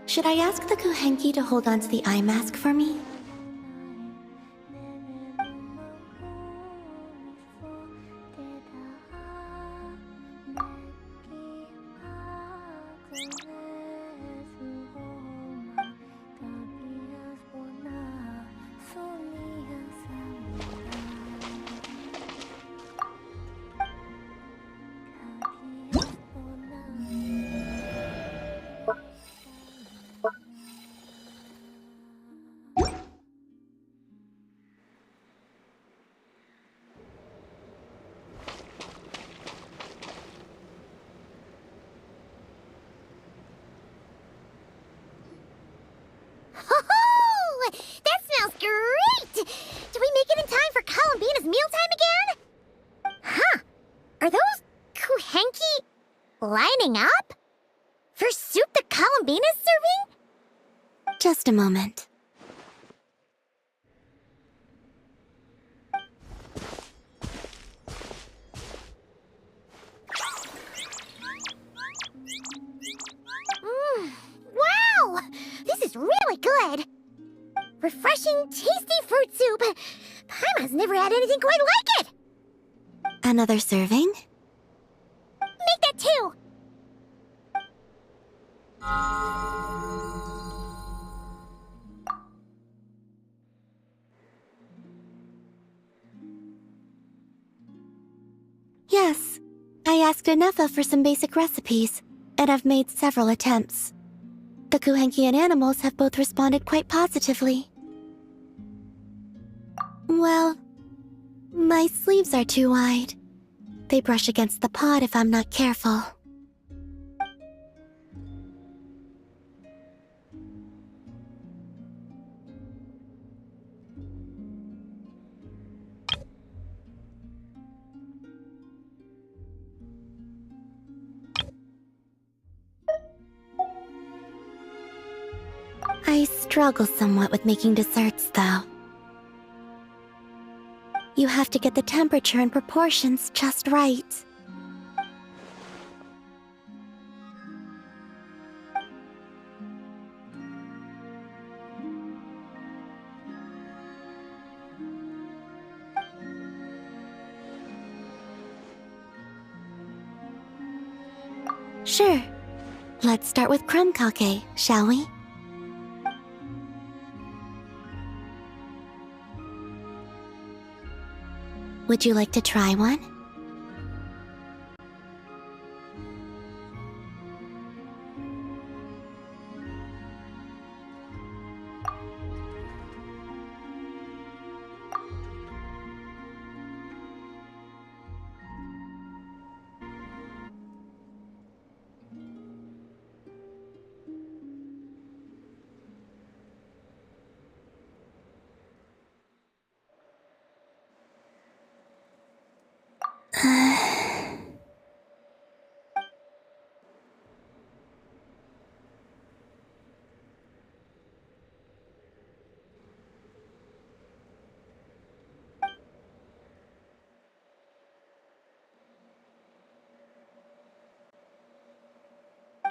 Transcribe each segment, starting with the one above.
Should I ask the Kuhenki to hold on to the eye mask for me? That smells great! Do we make it in time for Columbina's mealtime again? Huh. Are those Kuhenki lining up? For soup that Columbina's serving? Just a moment. Wow! This is really good! Refreshing, tasty fruit soup! Paimon's never had anything quite like it! Another serving? Make that two! Yes. I asked Anefa for some basic recipes, and I've made several attempts. The Kuhenki and animals have both responded quite positively. Well, my sleeves are too wide. They brush against the pot if I'm not careful. I struggle somewhat with making desserts, though. You have to get the temperature and proportions just right. Sure. Let's start with crumb kake, shall we? Would you like to try one?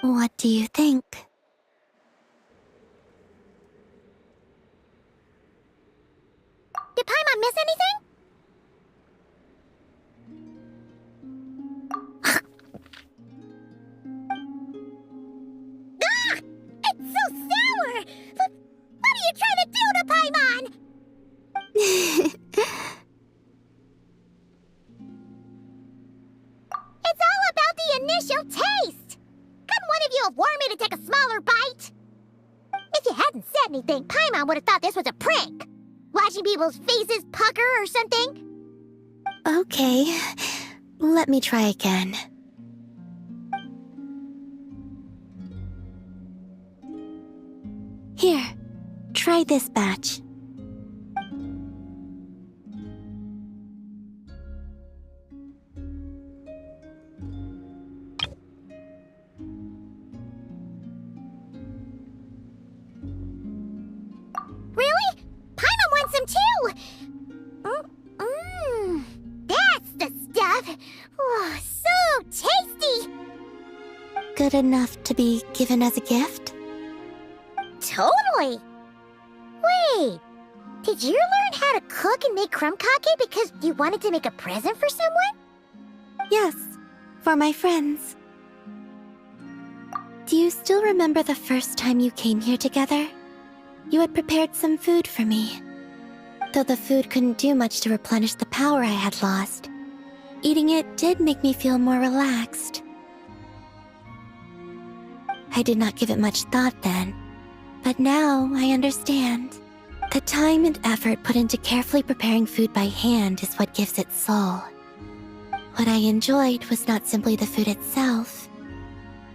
What do you think? Did Paimon miss anything? Ah! It's so sour! What are you trying to do to Paimon? It's all about the initial taste! Couldn't one of you have warned me to take a smaller bite? If you hadn't said anything, Paimon would have thought this was a prank. Watching people's faces pucker or something. Okay, let me try again. Here, try this batch. Really? Paimon wants some too! That's the stuff! Oh, so tasty! Good enough to be given as a gift? Totally. Wait, did you learn how to cook and make crumb kake because you wanted to make a present for someone? Yes, for my friends. Do you still remember the first time you came here together? You had prepared some food for me. Though the food couldn't do much to replenish the power I had lost, eating it did make me feel more relaxed. I did not give it much thought then, but now I understand. The time and effort put into carefully preparing food by hand is what gives it soul. What I enjoyed was not simply the food itself,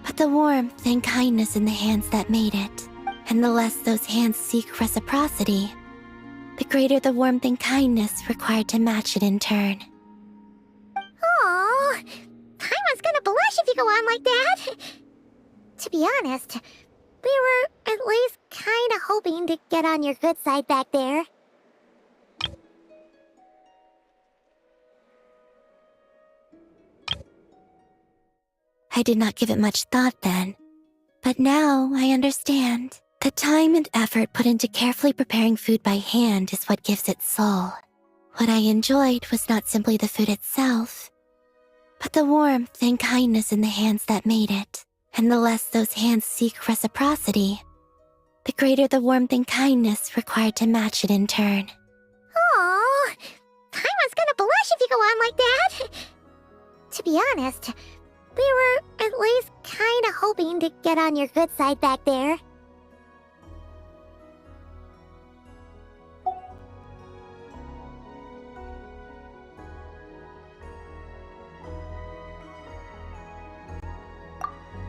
but the warmth and kindness in the hands that made it. And the less those hands seek reciprocity, the greater the warmth and kindness required to match it in turn. Oh, Paimon's gonna blush if you go on like that. To be honest, we were at least kinda hoping to get on your good side back there. I did not give it much thought then, but now I understand. The time and effort put into carefully preparing food by hand is what gives it soul. What I enjoyed was not simply the food itself, but the warmth and kindness in the hands that made it. And the less those hands seek reciprocity, the greater the warmth and kindness required to match it in turn. Oh, Paimon's gonna blush if you go on like that. To be honest, we were at least kinda hoping to get on your good side back there.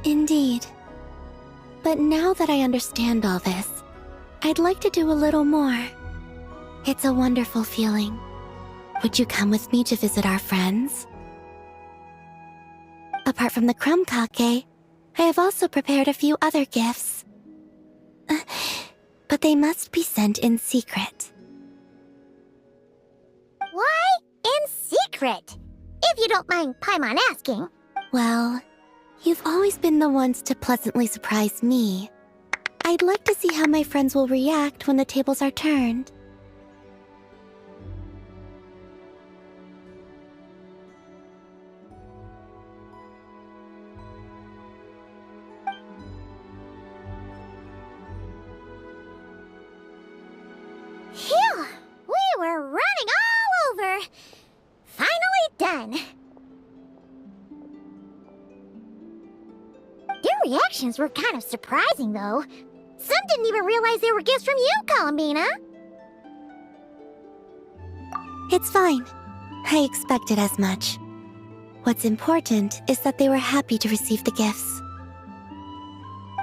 Indeed. But now that I understand all this, I'd like to do a little more. It's a wonderful feeling. Would you come with me to visit our friends? Apart from the crumb kake, I have also prepared a few other gifts. But they must be sent in secret. Why in secret? If you don't mind Paimon asking. Well, you've always been the ones to pleasantly surprise me. I'd like to see how my friends will react when the tables are turned. Phew! We were running all over! Finally done! Their reactions were kind of surprising, though. Some didn't even realize they were gifts from you, Columbina. It's fine. I expected as much. What's important is that they were happy to receive the gifts.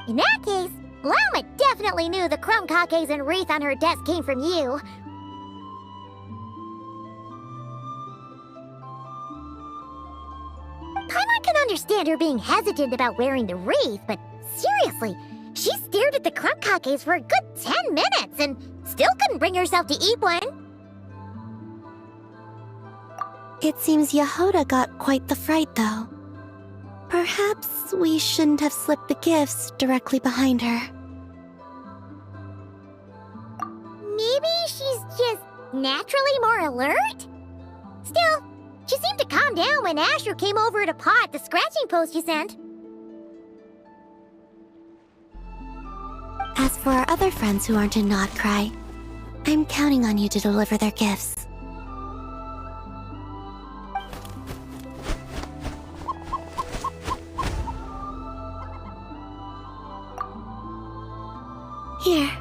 In that case, Lama definitely knew the crumb kakes and wreath on her desk came from you. Paimon can understand her being hesitant about wearing the wreath, but seriously, she stared at the crumb kakes for a good 10 minutes and still couldn't bring herself to eat one. It seems Yehoda got quite the fright, though. Perhaps we shouldn't have slipped the gifts directly behind her. Maybe she's just naturally more alert? Still, she seemed to calm down when Astro came over to paw at the scratching post you sent. As for our other friends who aren't in Not Cry, I'm counting on you to deliver their gifts. Here.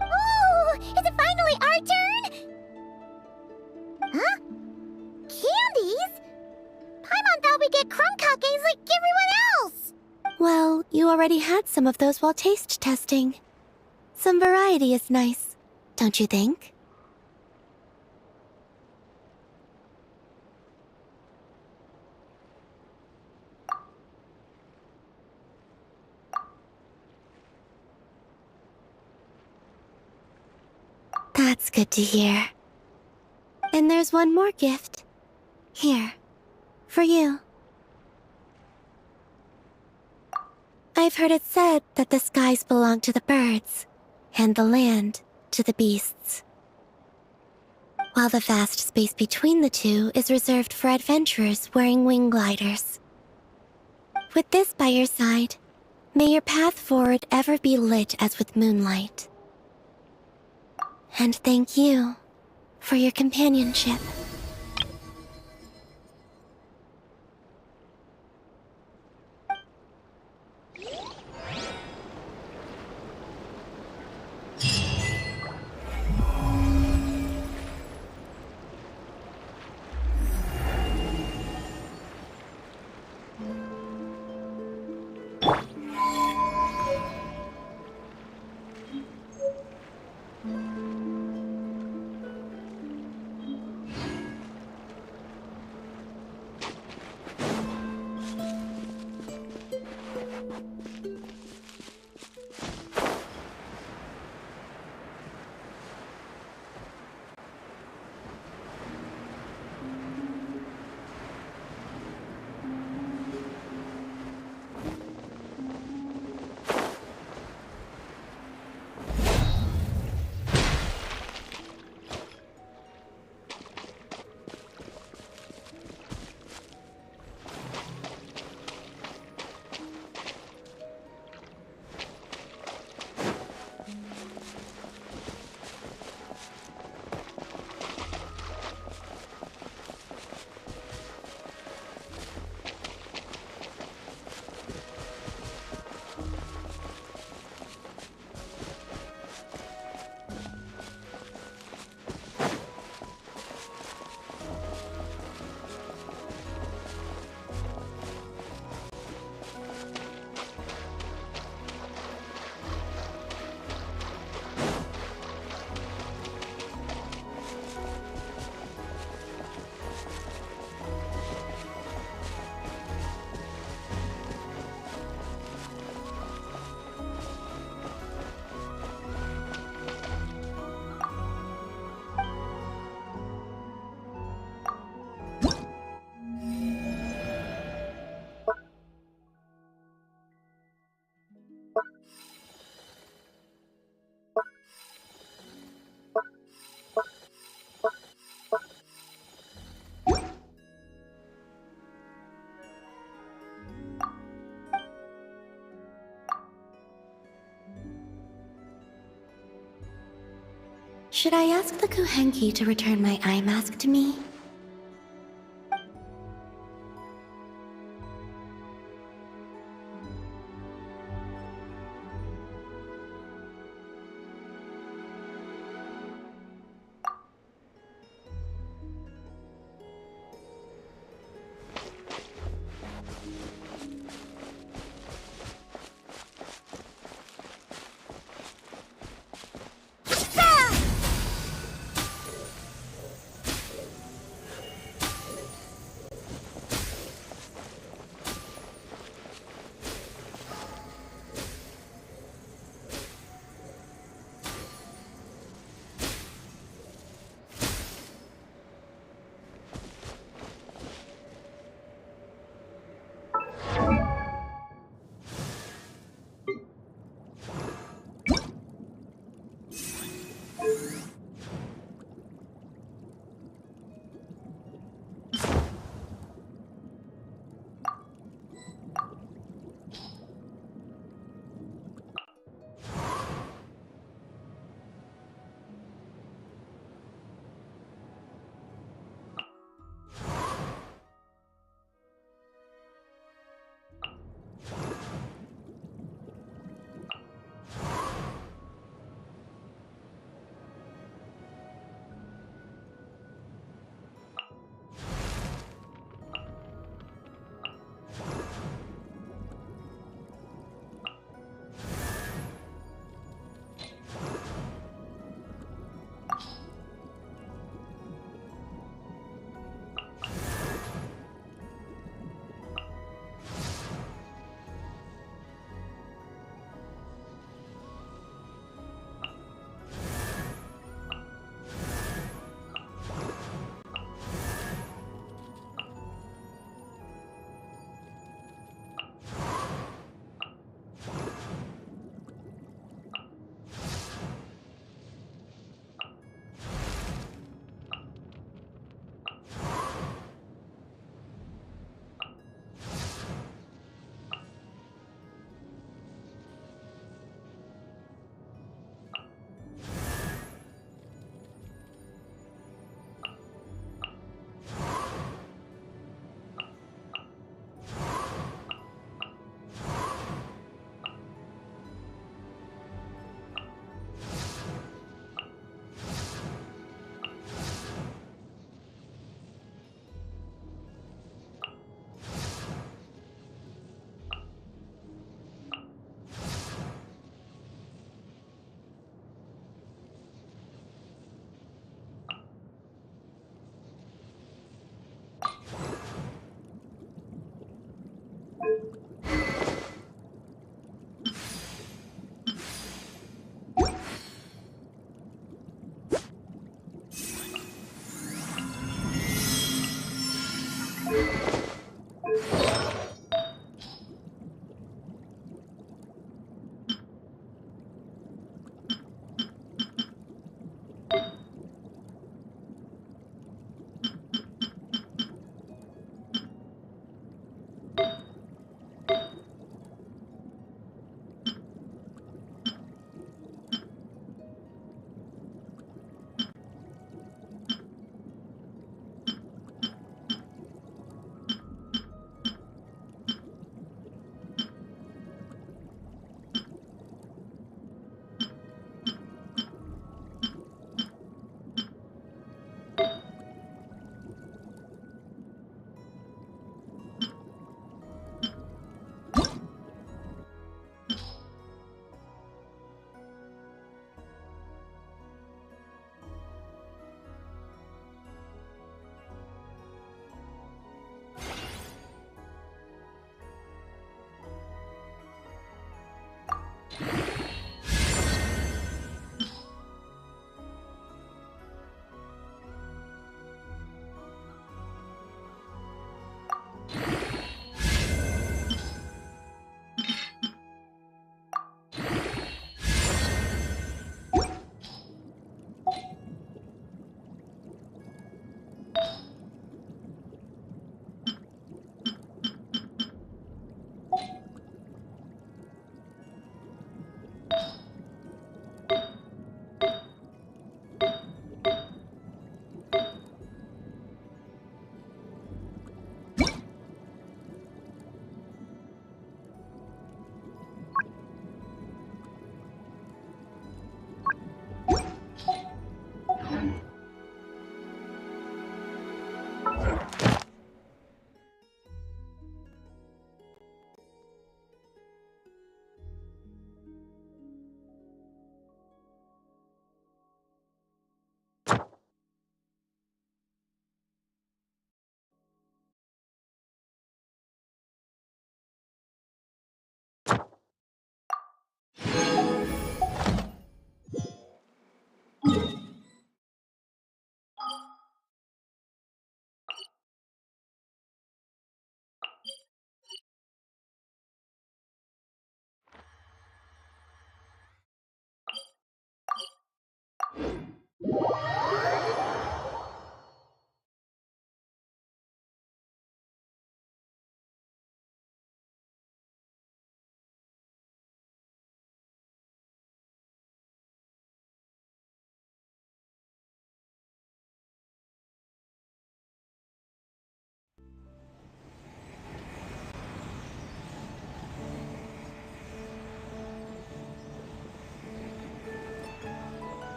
Oh, is it finally our turn? Huh? Candies? Paimon thought we'd get crumb kakes like everyone else. Well, you already had some of those while taste testing. Some variety is nice, don't you think? That's good to hear. And there's one more gift. Here, for you. I've heard it said that the skies belong to the birds, and the land to the beasts, while the vast space between the two is reserved for adventurers wearing wing gliders. With this by your side, may your path forward ever be lit as with moonlight. And thank you for your companionship. Should I ask the Kuhenki to return my eye mask to me?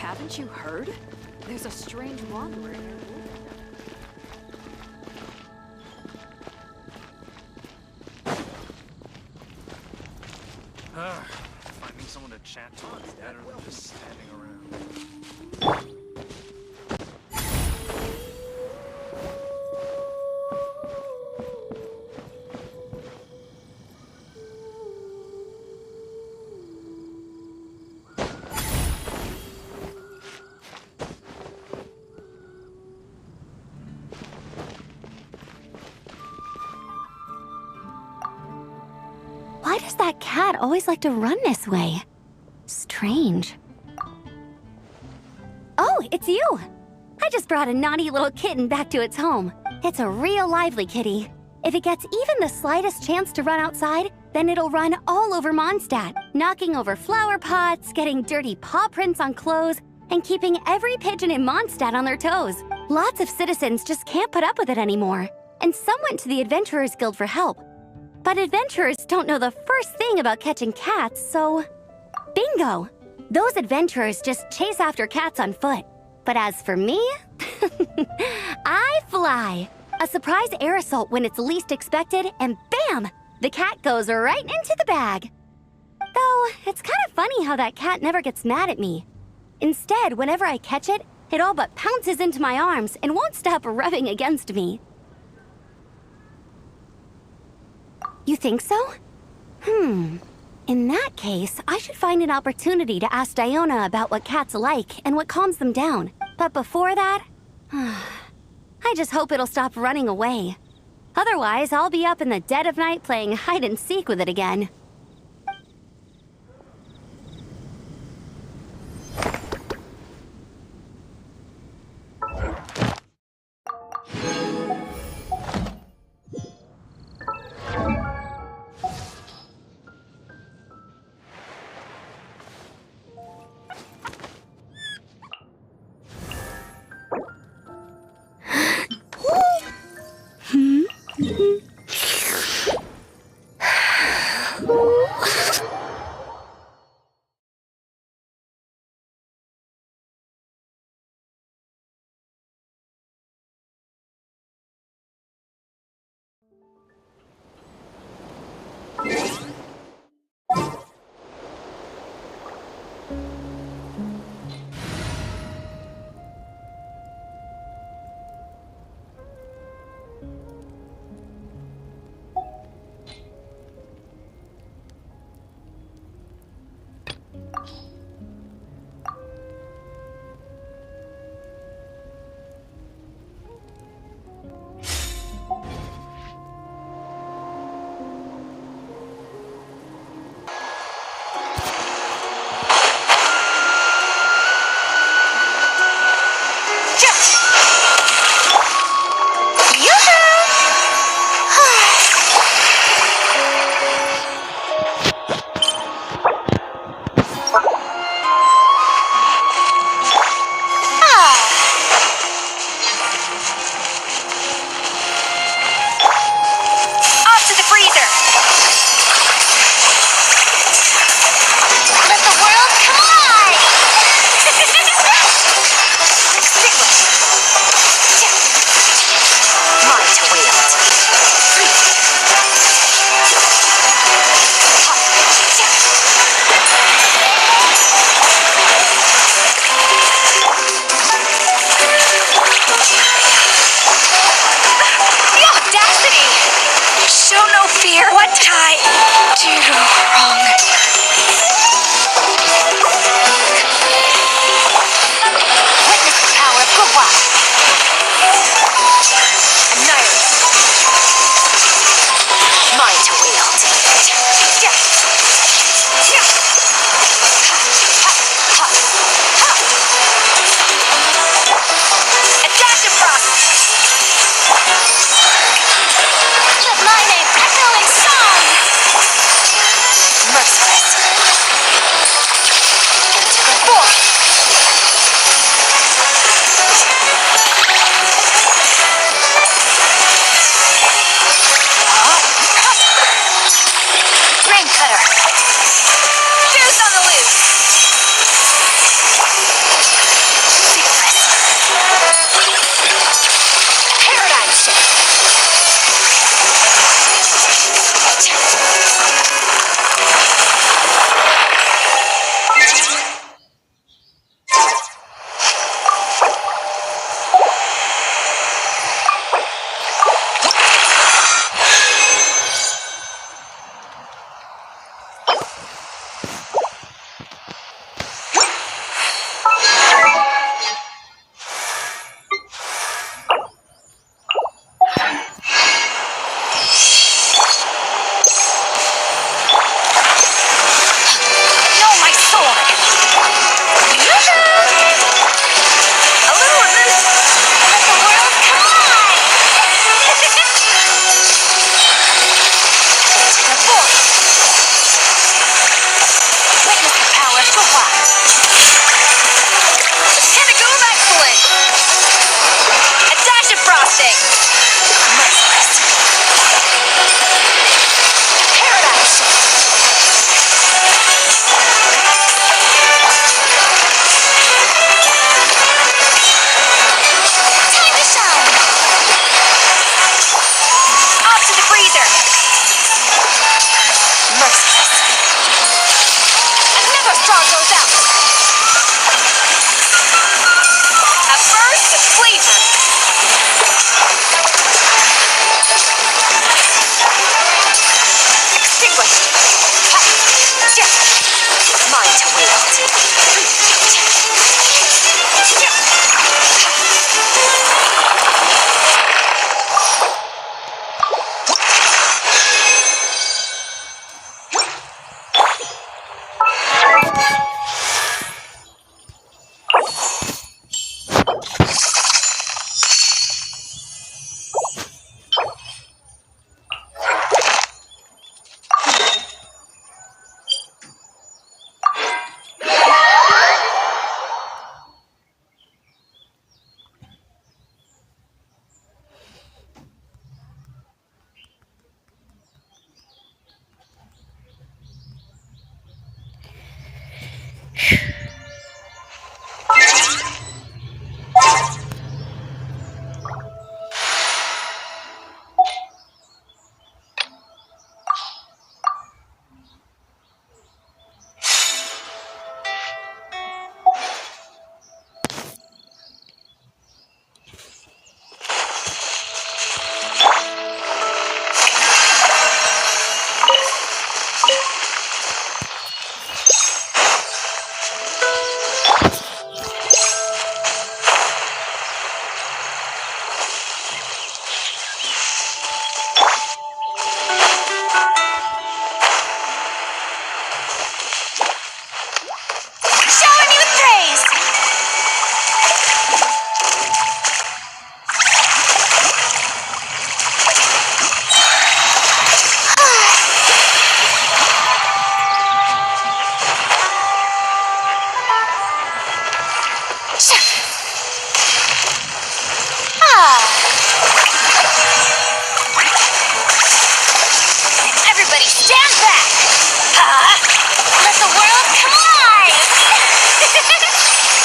Haven't you heard? There's a strange wanderer here. Finding someone to chat to is better than just standing around. Why does that cat always like to run this way? Strange. Oh, it's you! I just brought a naughty little kitten back to its home. It's a real lively kitty. If it gets even the slightest chance to run outside, then it'll run all over Mondstadt, knocking over flower pots, getting dirty paw prints on clothes, and keeping every pigeon in Mondstadt on their toes. Lots of citizens just can't put up with it anymore, and some went to the Adventurers Guild for help. But adventurers don't know the first thing about catching cats, so... Bingo! Those adventurers just chase after cats on foot. But as for me... I fly! A surprise air assault when it's least expected, and bam! The cat goes right into the bag. Though, it's kind of funny how that cat never gets mad at me. Instead, whenever I catch it, it all but pounces into my arms and won't stop rubbing against me. You think so? In that case, I should find an opportunity to ask Diona about what cats like and what calms them down. But before that, I just hope it'll stop running away. Otherwise, I'll be up in the dead of night playing hide and seek with it again.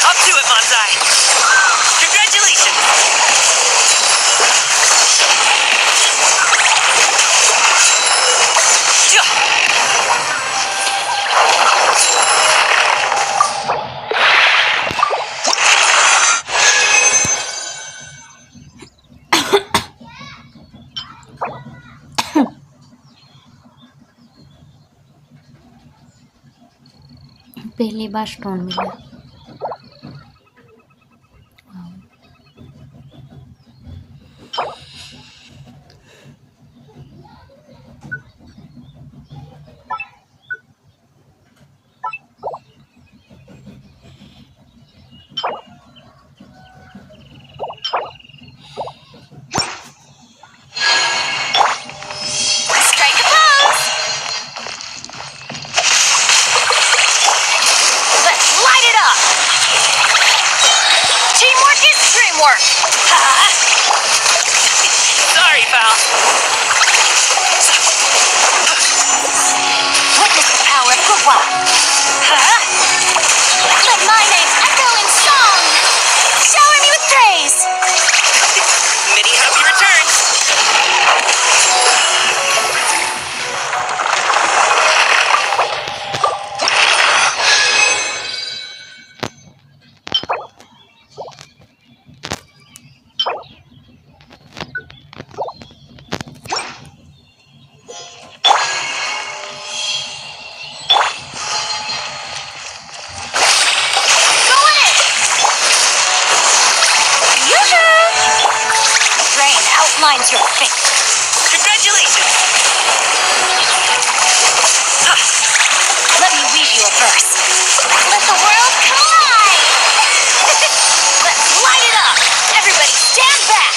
Up to it, Manzai! Congratulations! पहली बार stone मिला। Strike a pose! Let's light it up! Teamwork is dreamwork! Sorry, pal. Witness the power of Gua. Let my name echo in song! Shower me with praise! Many happy returns! Rain outlines your fate. Congratulations! Let me weave you a verse. Let the world collide! Let's light it up! Everybody stand back!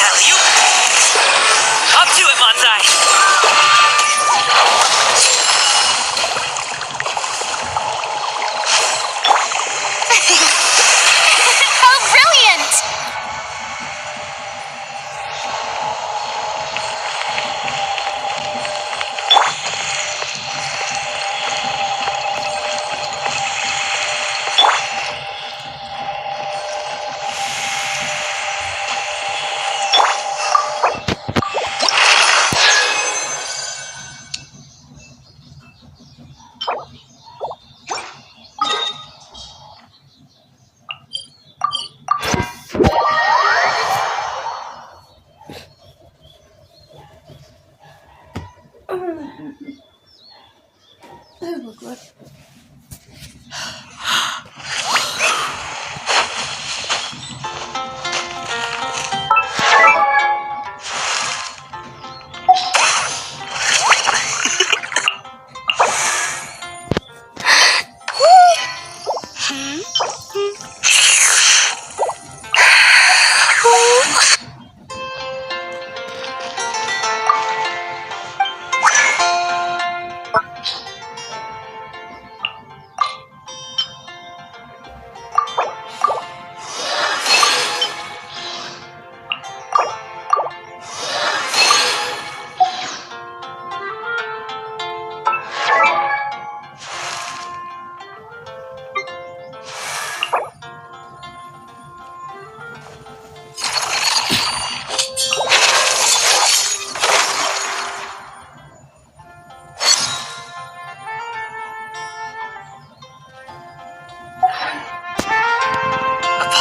Alley-oop! Up to it, Manzai! How brilliant!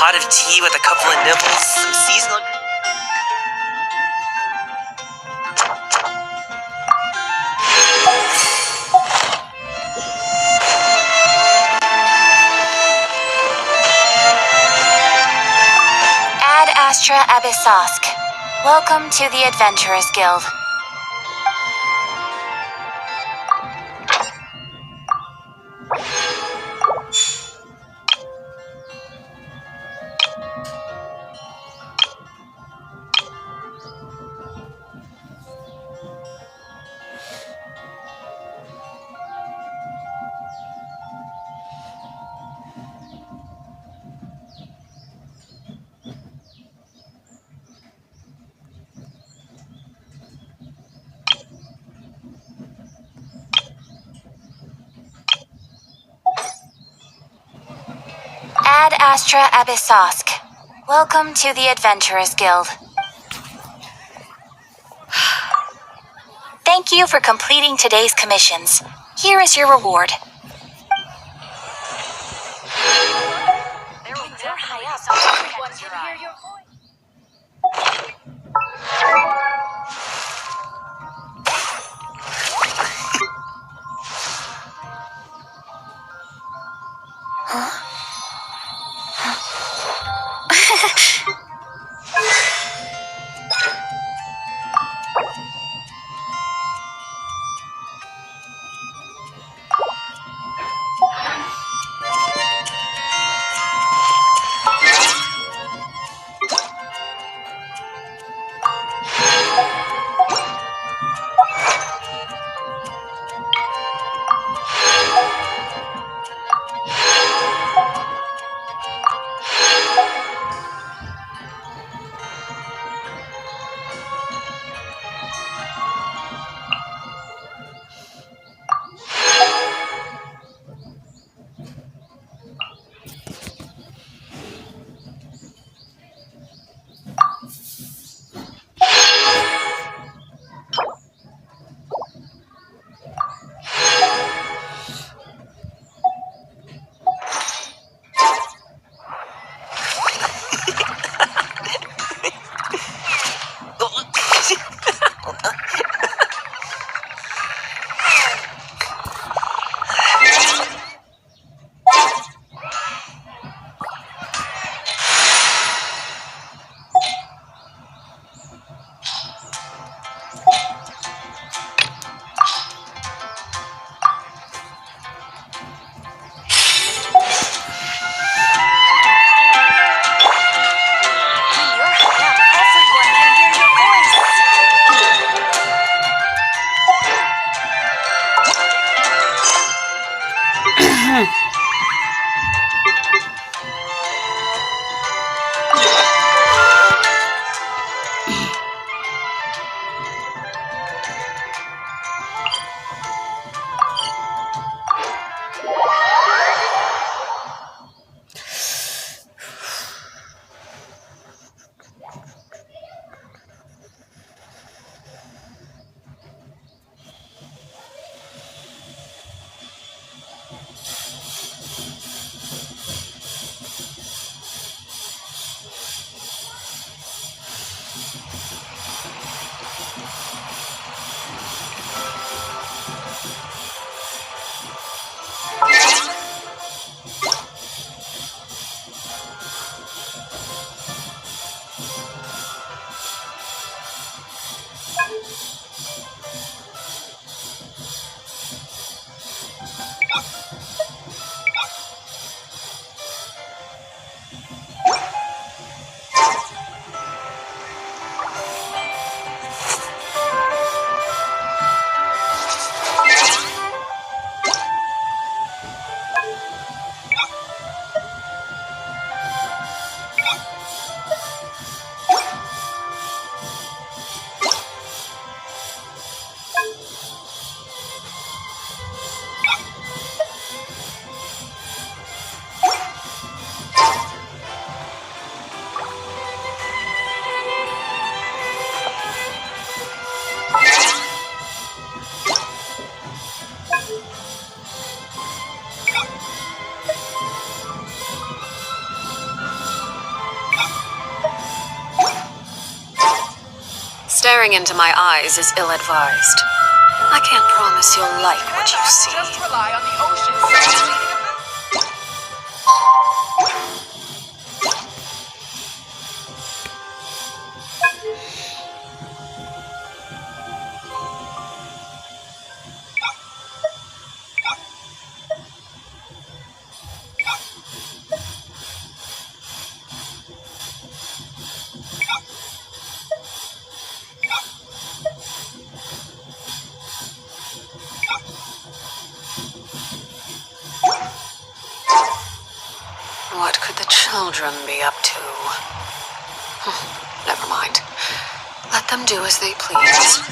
Pot of tea with a couple of nibbles, some seasonal... Ad Astra Abyssosk. Welcome to the Adventurers Guild. Ad Astra Abyssosk. Welcome to the Adventurers Guild. Thank you for completing today's commissions. Here is your reward. There will definitely be someone who catches your eye. Staring into my eyes is ill-advised. I can't promise you'll like what you see. Just rely on the ocean. What could the children be up to? Never mind. Let them do as they please.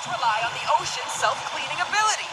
rely on the ocean's self-cleaning ability.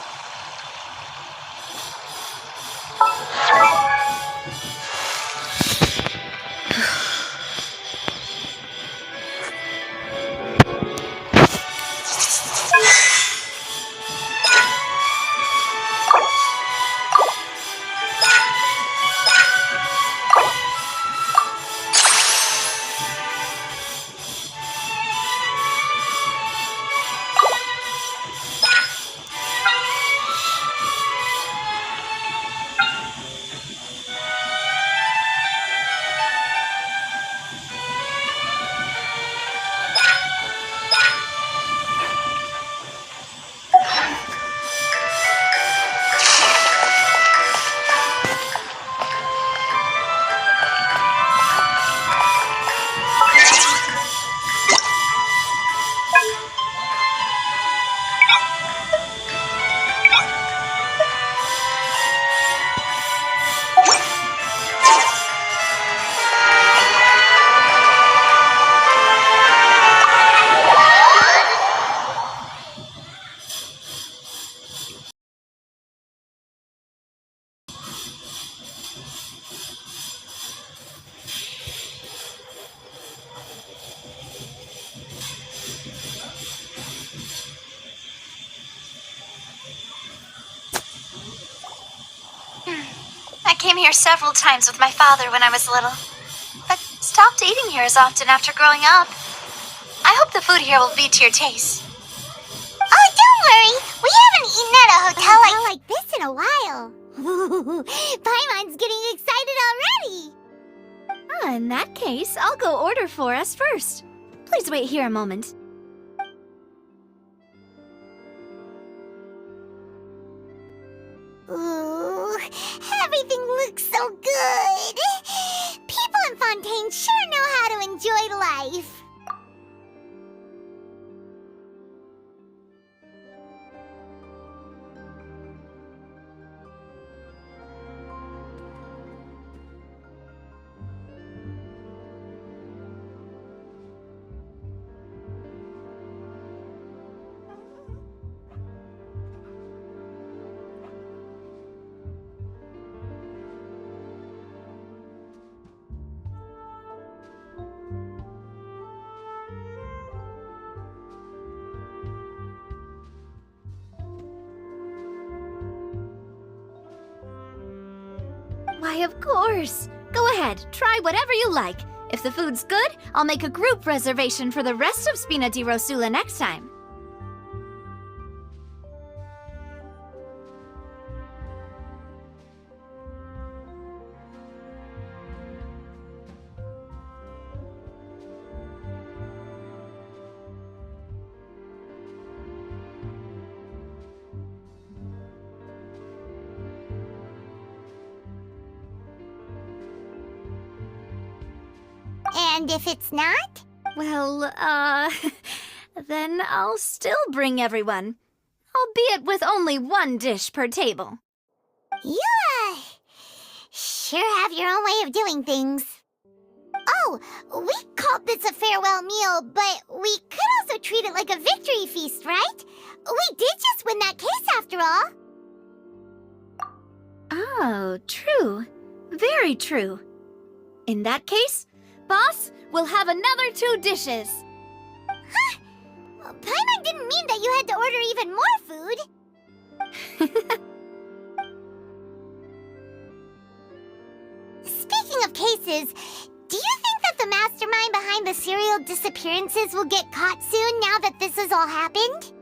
I came here several times with my father when I was little, but stopped eating here as often after growing up. I hope the food here will be to your taste. Oh, don't worry! We haven't eaten at a hotel like this in a while. Paimon's getting excited already! In that case, I'll go order for us first. Please wait here a moment. Ooh, everything looks so good! People in Fontaine sure know how to enjoy life! Why, of course. Go ahead, try whatever you like. If the food's good, I'll make a group reservation for the rest of Spina di Rosula next time. And if it's not? Well, then I'll still bring everyone. Albeit with only one dish per table. You, sure have your own way of doing things. Oh, we called this a farewell meal, but we could also treat it like a victory feast, right? We did just win that case after all. Oh, true. Very true. In that case, boss, we'll have another 2 dishes. Huh? Paimon didn't mean that you had to order even more food. Speaking of cases, do you think that the mastermind behind the serial disappearances will get caught soon now that this has all happened?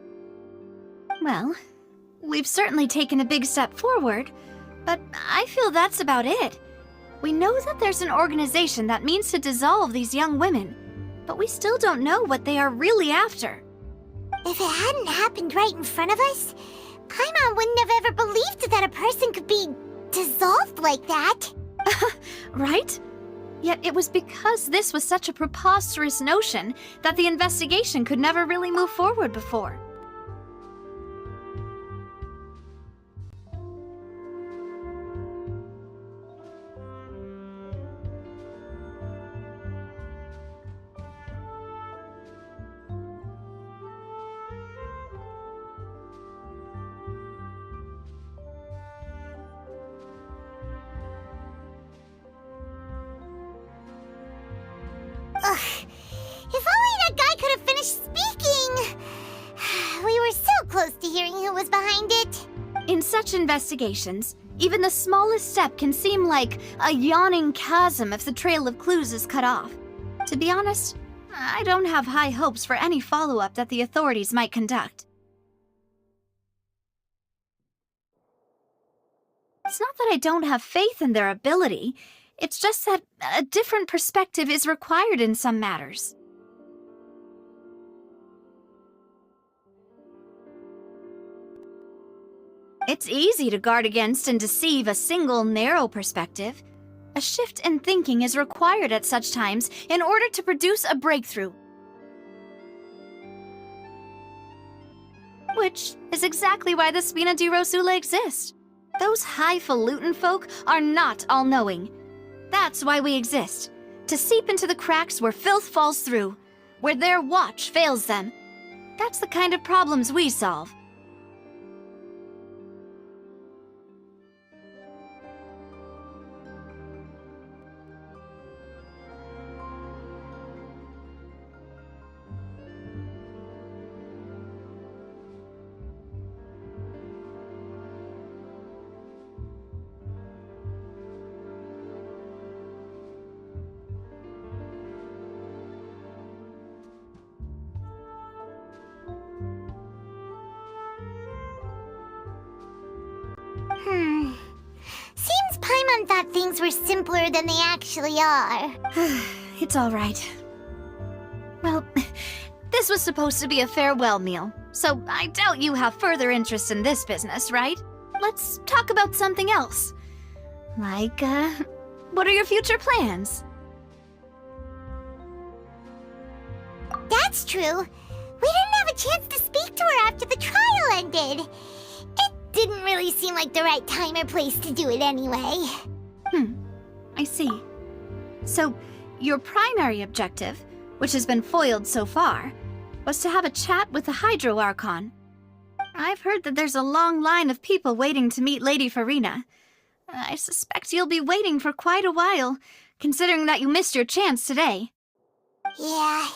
Well, we've certainly taken a big step forward, but I feel that's about it. We know that there's an organization that means to dissolve these young women, but we still don't know what they are really after. If it hadn't happened right in front of us, Paimon wouldn't have ever believed that a person could be dissolved like that. Right? Yet it was because this was such a preposterous notion that the investigation could never really move forward before. Ugh. If only that guy could have finished speaking! We were so close to hearing who was behind it. In such investigations, even the smallest step can seem like a yawning chasm if the trail of clues is cut off. To be honest, I don't have high hopes for any follow-up that the authorities might conduct. It's not that I don't have faith in their ability, it's just that a different perspective is required in some matters. It's easy to guard against and deceive a single narrow perspective. A shift in thinking is required at such times in order to produce a breakthrough. Which is exactly why the Spina di Rosula exists. Those highfalutin folk are not all-knowing. That's why we exist. To seep into the cracks where filth falls through, where their watch fails them. That's the kind of problems we solve. Seems Paimon thought things were simpler than they actually are. It's all right. Well, this was supposed to be a farewell meal, so I doubt you have further interest in this business, right? Let's talk about something else. Like, what are your future plans? That's true. We didn't have a chance to speak to her after the trial ended. It didn't really seem like the right time or place to do it anyway. I see. So, your primary objective, which has been foiled so far, was to have a chat with the Hydro Archon. I've heard that there's a long line of people waiting to meet Lady Serena. I suspect you'll be waiting for quite a while, considering that you missed your chance today. Yeah,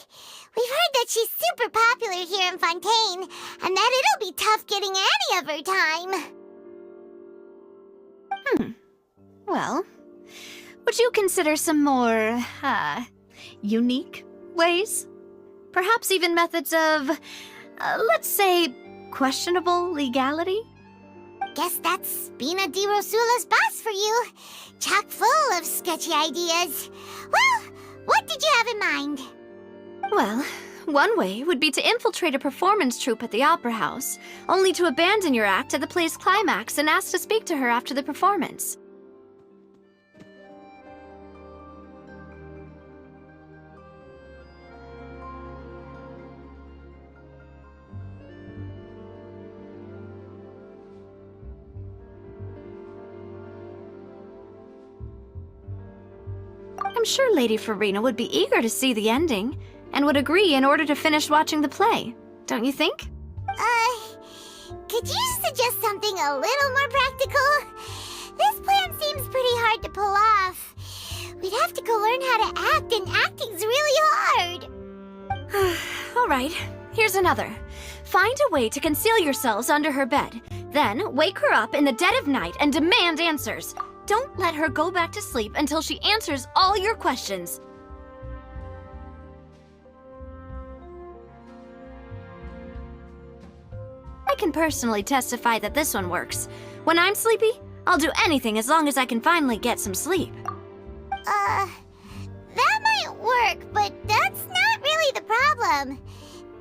we've heard that she's super popular here in Fontaine, and that it'll be tough getting any of her time. Well, would you consider some more, unique ways? Perhaps even methods of, let's say, questionable legality? Guess that's Spina di Rosula's boss for you. Chock full of sketchy ideas. Well, what did you have in mind? Well, one way would be to infiltrate a performance troupe at the Opera House, only to abandon your act at the play's climax and ask to speak to her after the performance. I'm sure Lady Serena would be eager to see the ending, and would agree in order to finish watching the play, don't you think? Could you suggest something a little more practical? This plan seems pretty hard to pull off. We'd have to go learn how to act, and acting's really hard. All right, here's another. Find a way to conceal yourselves under her bed. Then wake her up in the dead of night and demand answers. Don't let her go back to sleep until she answers all your questions. I can personally testify that this one works. When I'm sleepy, I'll do anything as long as I can finally get some sleep. That might work, but that's not really the problem.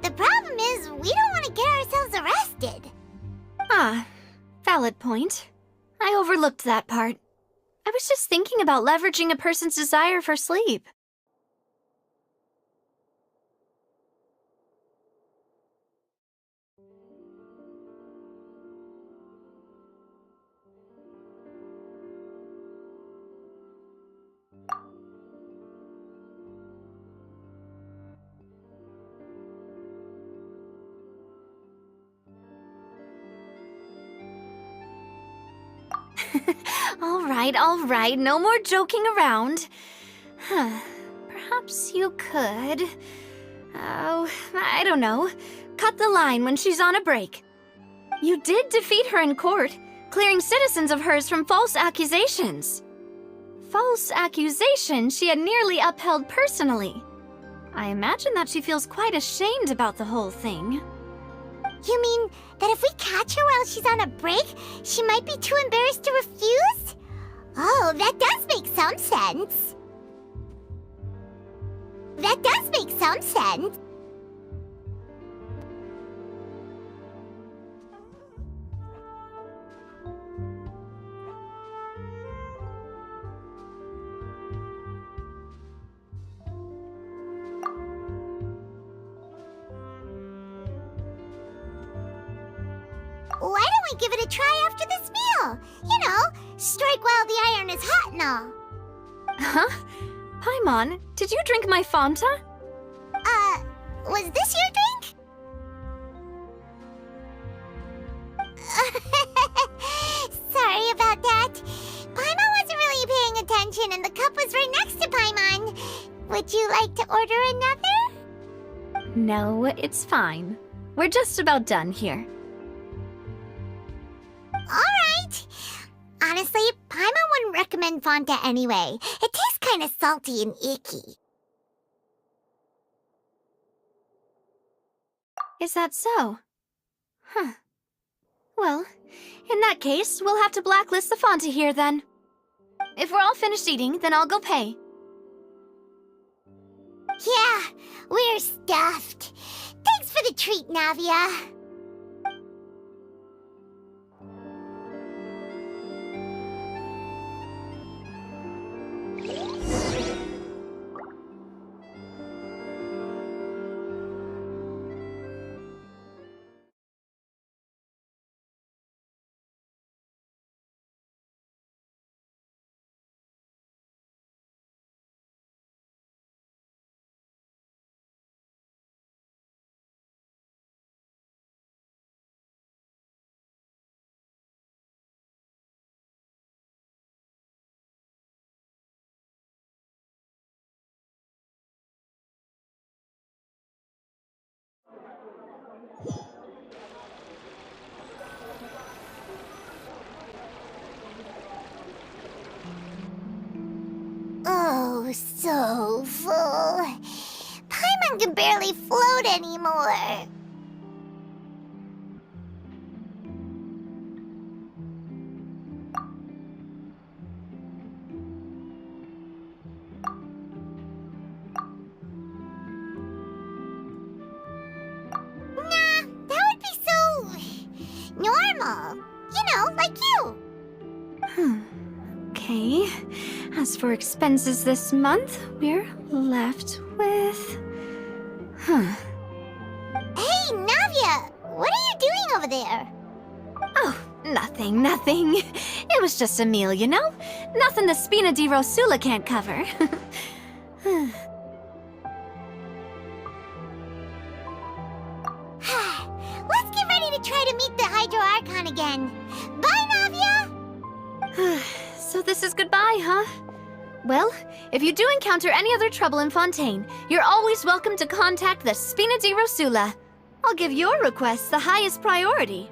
The problem is we don't want to get ourselves arrested. Ah, valid point. I overlooked that part. I was just thinking about leveraging a person's desire for sleep. All right, no more joking around. perhaps you could... Oh, I don't know. Cut the line when she's on a break. You did defeat her in court, clearing citizens of hers from false accusations. False accusations she had nearly upheld personally. I imagine that she feels quite ashamed about the whole thing. You mean that if we catch her while she's on a break, she might be too embarrassed to refuse? Oh, that does make some sense. That does make some sense. Why don't we give it a try after this meal? You know, strike while the iron is hot and all. Huh? Paimon, did you drink my Fanta? Was this your drink? Sorry about that. Paimon wasn't really paying attention and the cup was right next to Paimon. Would you like to order another? No, it's fine. We're just about done here. Alright. Honestly, Paimon wouldn't recommend Fanta anyway. It tastes kind of salty and icky. Is that so? Huh. Well, in that case, we'll have to blacklist the Fanta here then. If we're all finished eating, then I'll go pay. Yeah, we're stuffed. Thanks for the treat, Navia. Oh, so full. Paimon can barely float anymore. Nah, that would be so... normal. You know, like you. Okay. As for expenses this month, we're left with... Huh. Hey, Navia! What are you doing over there? Oh, nothing. It was just a meal, you know? Nothing the Spina di Rosula can't cover. Let's get ready to try to meet the Hydro Archon again. Bye, Navia! So this is goodbye, huh? Well, if you do encounter any other trouble in Fontaine, you're always welcome to contact the Spina di Rosula. I'll give your request the highest priority.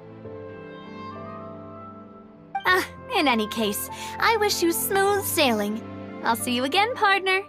In any case, I wish you smooth sailing. I'll see you again, partner.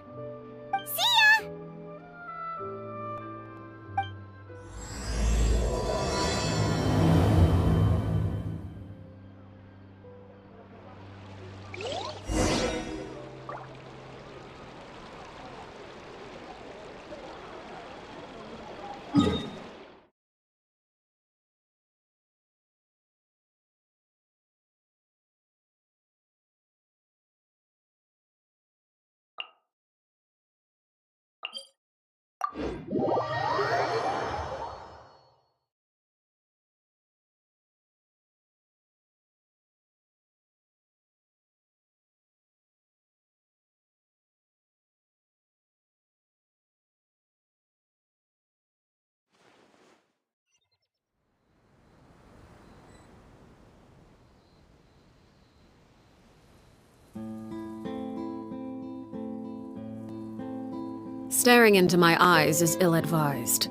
Staring into my eyes is ill-advised.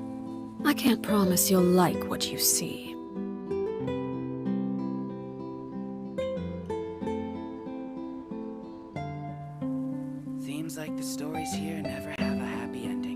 I can't promise you'll like what you see. Seems like the stories here never have a happy ending.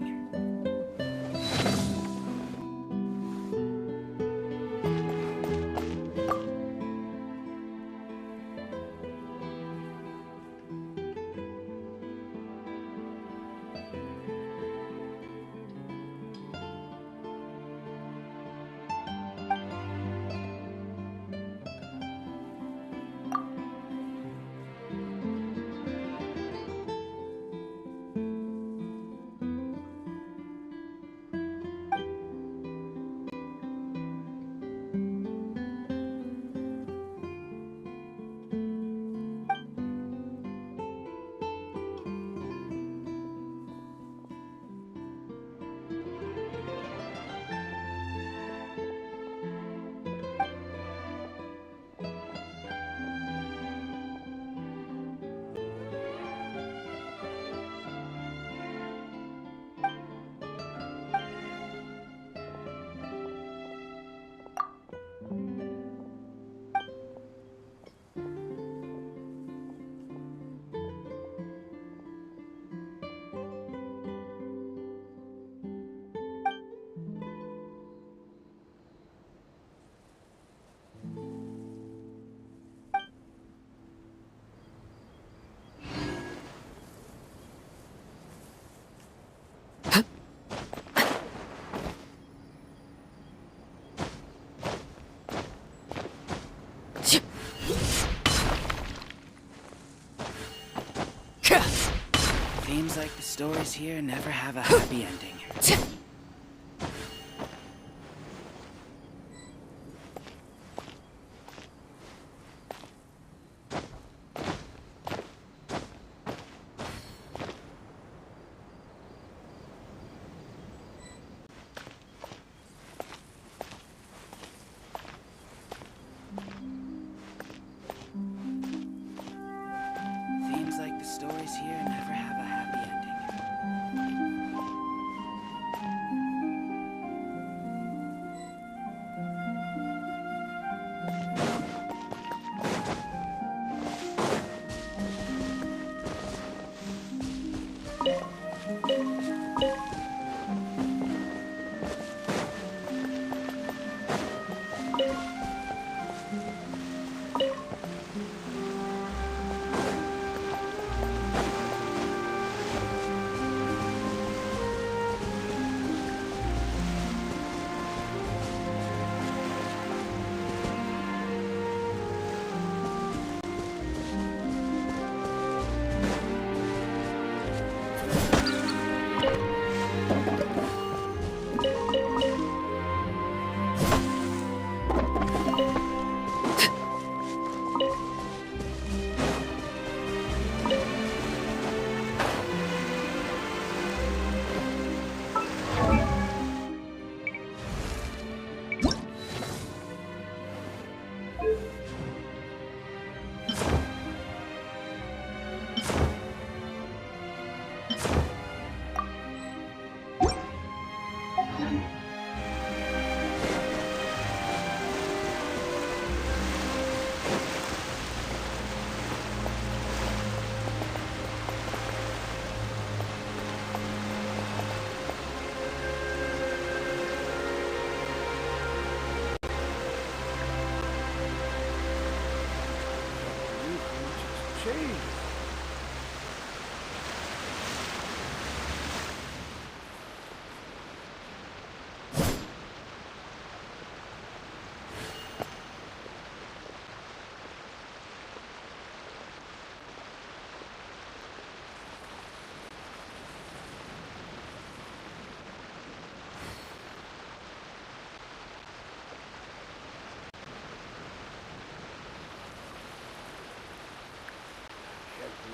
Seems like the stories here never have a happy ending. Seems like the stories here never have a happy ending.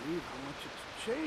Believe how much it's changed.